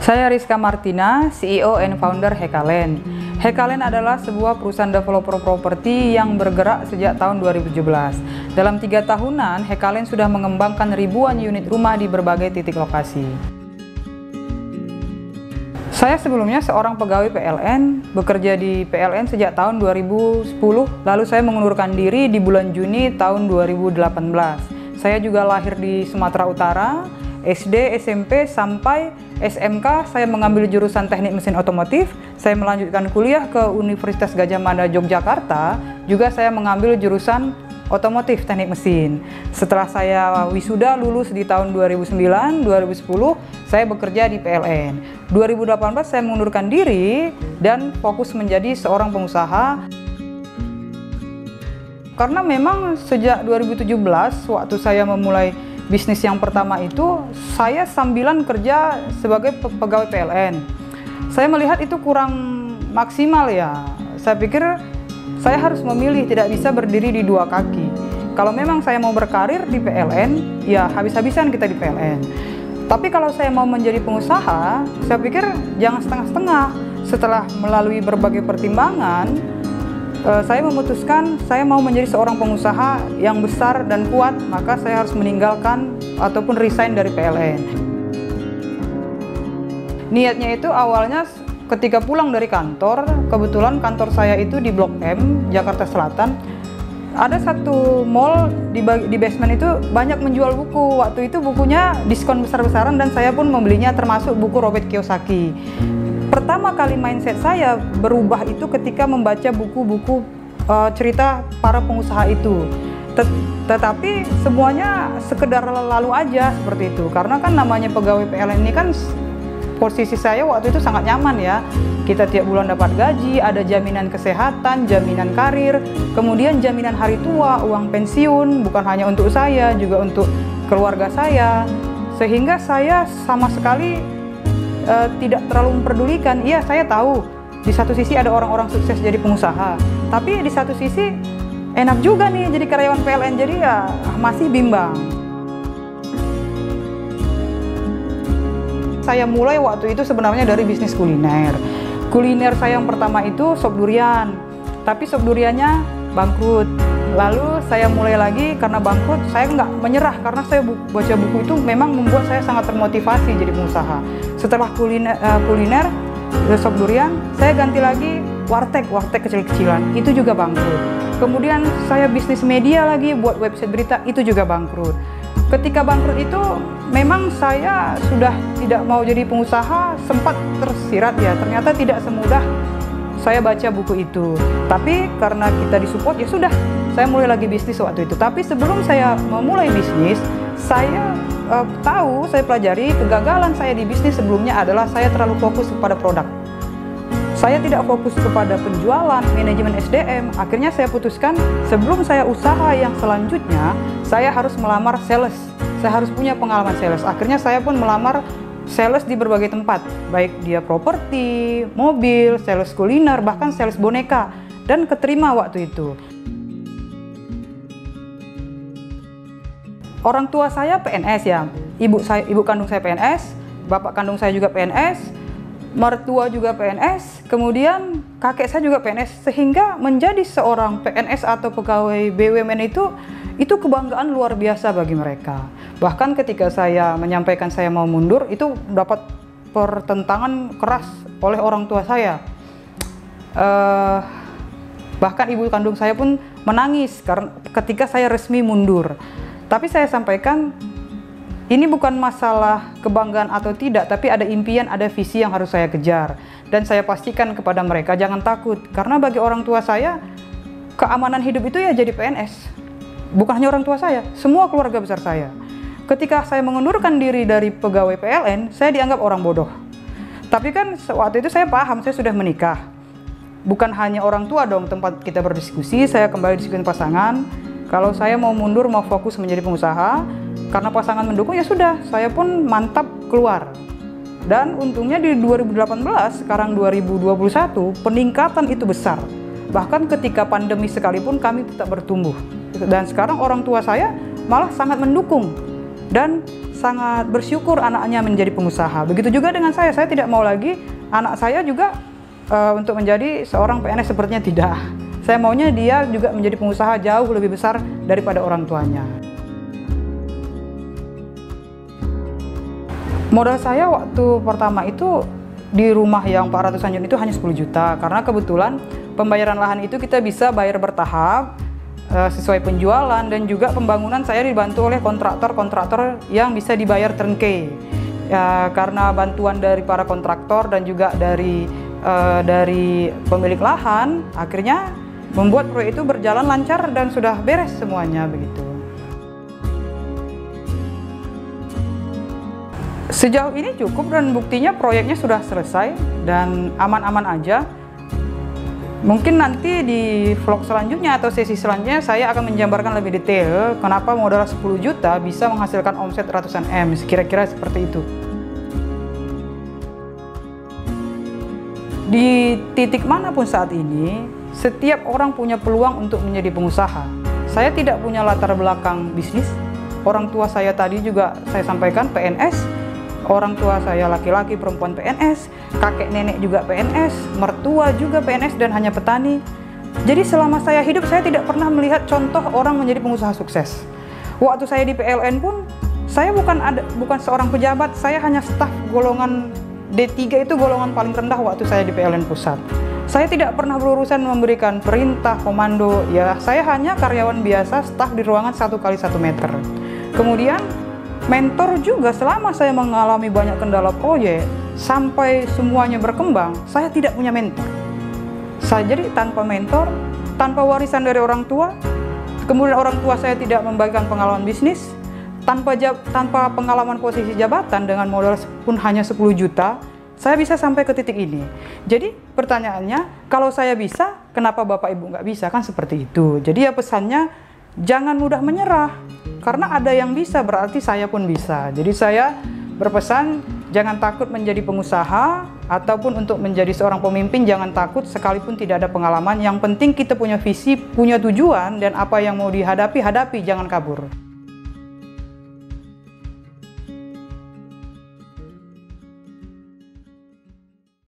Saya Rizka Martina, CEO and Founder Hekalen. Hekalen adalah sebuah perusahaan developer properti yang bergerak sejak tahun 2017. Dalam 3 tahunan, Hekalen sudah mengembangkan ribuan unit rumah di berbagai titik lokasi. Saya sebelumnya seorang pegawai PLN, bekerja di PLN sejak tahun 2010, lalu saya mengundurkan diri di bulan Juni tahun 2018. Saya juga lahir di Sumatera Utara, SD, SMP, sampai SMK saya mengambil jurusan teknik mesin otomotif. Saya melanjutkan kuliah ke Universitas Gadjah Mada Yogyakarta, juga saya mengambil jurusan otomotif teknik mesin. Setelah saya wisuda lulus di tahun 2009-2010, saya bekerja di PLN. 2018 saya mengundurkan diri dan fokus menjadi seorang pengusaha. Karena memang sejak 2017 waktu saya memulai bisnis yang pertama itu, saya sambilan kerja sebagai pegawai PLN. Saya melihat itu kurang maksimal ya. Saya pikir saya harus memilih, tidak bisa berdiri di 2 kaki. Kalau memang saya mau berkarir di PLN, ya habis-habisan kita di PLN. Tapi kalau saya mau menjadi pengusaha, saya pikir jangan setengah-setengah. Setelah melalui berbagai pertimbangan, saya memutuskan saya mau menjadi seorang pengusaha yang besar dan kuat, maka saya harus meninggalkan ataupun resign dari PLN. Niatnya itu awalnya ketika pulang dari kantor, kebetulan kantor saya itu di Blok M, Jakarta Selatan. Ada satu mall di basement itu banyak menjual buku. Waktu itu bukunya diskon besar-besaran dan saya pun membelinya, termasuk buku Robert Kiyosaki. Pertama kali mindset saya berubah itu ketika membaca buku-buku cerita para pengusaha itu. Tetapi semuanya sekedar lalu aja seperti itu. Karena kan namanya pegawai PLN ini kan posisi saya waktu itu sangat nyaman ya. Kita tiap bulan dapat gaji, ada jaminan kesehatan, jaminan karir, kemudian jaminan hari tua, uang pensiun, bukan hanya untuk saya, juga untuk keluarga saya. Sehingga saya sama sekali tidak terlalu memperdulikan. Iya, saya tahu di satu sisi ada orang-orang sukses jadi pengusaha, tapi di satu sisi enak juga nih jadi karyawan PLN, jadi ya masih bimbang. Saya mulai waktu itu sebenarnya dari bisnis kuliner. Kuliner saya yang pertama itu sop durian, tapi sop duriannya bangkrut. Lalu saya mulai lagi, karena bangkrut saya nggak menyerah, karena saya baca buku itu memang membuat saya sangat termotivasi jadi pengusaha. Setelah kuliner sop durian, saya ganti lagi warteg kecil-kecilan, itu juga bangkrut. Kemudian saya bisnis media lagi, buat website berita, itu juga bangkrut. Ketika bangkrut itu memang saya sudah tidak mau jadi pengusaha, sempat tersirat ya, ternyata tidak semudah saya baca buku itu. Tapi karena kita disupport, ya sudah, saya mulai lagi bisnis waktu itu. Tapi sebelum saya memulai bisnis, saya saya pelajari kegagalan saya di bisnis sebelumnya adalah saya terlalu fokus kepada produk. Saya tidak fokus kepada penjualan, manajemen SDM. Akhirnya saya putuskan sebelum saya usaha yang selanjutnya, saya harus melamar sales. Saya harus punya pengalaman sales. Akhirnya saya pun melamar sales di berbagai tempat, baik dia properti, mobil, sales kuliner, bahkan sales boneka, dan keterima waktu itu. Orang tua saya PNS ya, ibu kandung saya PNS, bapak kandung saya juga PNS, mertua juga PNS, kemudian kakek saya juga PNS, sehingga menjadi seorang PNS atau pegawai BUMN itu kebanggaan luar biasa bagi mereka. Bahkan ketika saya menyampaikan saya mau mundur, itu dapat pertentangan keras oleh orang tua saya. Bahkan ibu kandung saya pun menangis karena ketika saya resmi mundur. Tapi saya sampaikan, ini bukan masalah kebanggaan atau tidak, tapi ada impian, ada visi yang harus saya kejar. Dan saya pastikan kepada mereka, jangan takut. Karena bagi orang tua saya, keamanan hidup itu ya jadi PNS. Bukan hanya orang tua saya, semua keluarga besar saya. Ketika saya mengundurkan diri dari pegawai PLN, saya dianggap orang bodoh. Tapi kan waktu itu saya paham, saya sudah menikah. Bukan hanya orang tua dong tempat kita berdiskusi, saya kembali diskusi pasangan. Kalau saya mau mundur, mau fokus menjadi pengusaha, karena pasangan mendukung, ya sudah, saya pun mantap keluar. Dan untungnya di 2018, sekarang 2021, peningkatan itu besar. Bahkan ketika pandemi sekalipun kami tetap bertumbuh. Dan sekarang orang tua saya malah sangat mendukung. Dan sangat bersyukur anaknya menjadi pengusaha. Begitu juga dengan saya tidak mau lagi anak saya juga untuk menjadi seorang PNS, sepertinya tidak. Saya maunya dia juga menjadi pengusaha jauh lebih besar daripada orang tuanya. Modal saya waktu pertama itu di rumah yang 400-an unit itu hanya 10 juta, karena kebetulan pembayaran lahan itu kita bisa bayar bertahap sesuai penjualan, dan juga pembangunan saya dibantu oleh kontraktor-kontraktor yang bisa dibayar turnkey. Ya, karena bantuan dari para kontraktor dan juga dari pemilik lahan, akhirnya membuat proyek itu berjalan lancar dan sudah beres semuanya begitu. Sejauh ini cukup, dan buktinya proyeknya sudah selesai dan aman-aman aja. Mungkin nanti di vlog selanjutnya atau sesi selanjutnya saya akan menjabarkan lebih detail kenapa modal 10 juta bisa menghasilkan omset ratusan M, kira-kira seperti itu. Di titik manapun saat ini, setiap orang punya peluang untuk menjadi pengusaha. Saya tidak punya latar belakang bisnis. Orang tua saya tadi juga saya sampaikan PNS. Orang tua saya laki-laki, perempuan PNS, kakek nenek juga PNS, mertua juga PNS dan hanya petani. Jadi selama saya hidup saya tidak pernah melihat contoh orang menjadi pengusaha sukses. Waktu saya di PLN pun saya bukan seorang pejabat, saya hanya staf golongan D3, itu golongan paling rendah waktu saya di PLN Pusat. Saya tidak pernah berurusan memberikan perintah, komando, ya saya hanya karyawan biasa, staf di ruangan 1 kali 1 meter. Kemudian mentor juga, selama saya mengalami banyak kendala proyek sampai semuanya berkembang, saya tidak punya mentor. Saya jadi tanpa mentor, tanpa warisan dari orang tua. Kemudian orang tua saya tidak membagikan pengalaman bisnis, tanpa pengalaman posisi jabatan, dengan modal pun hanya 10 juta, saya bisa sampai ke titik ini. Jadi pertanyaannya, kalau saya bisa, kenapa Bapak Ibu nggak bisa? Kan seperti itu. Jadi ya pesannya, jangan mudah menyerah. Karena ada yang bisa, berarti saya pun bisa. Jadi saya berpesan, jangan takut menjadi pengusaha, ataupun untuk menjadi seorang pemimpin, jangan takut sekalipun tidak ada pengalaman. Yang penting kita punya visi, punya tujuan, dan apa yang mau dihadapi, hadapi, jangan kabur.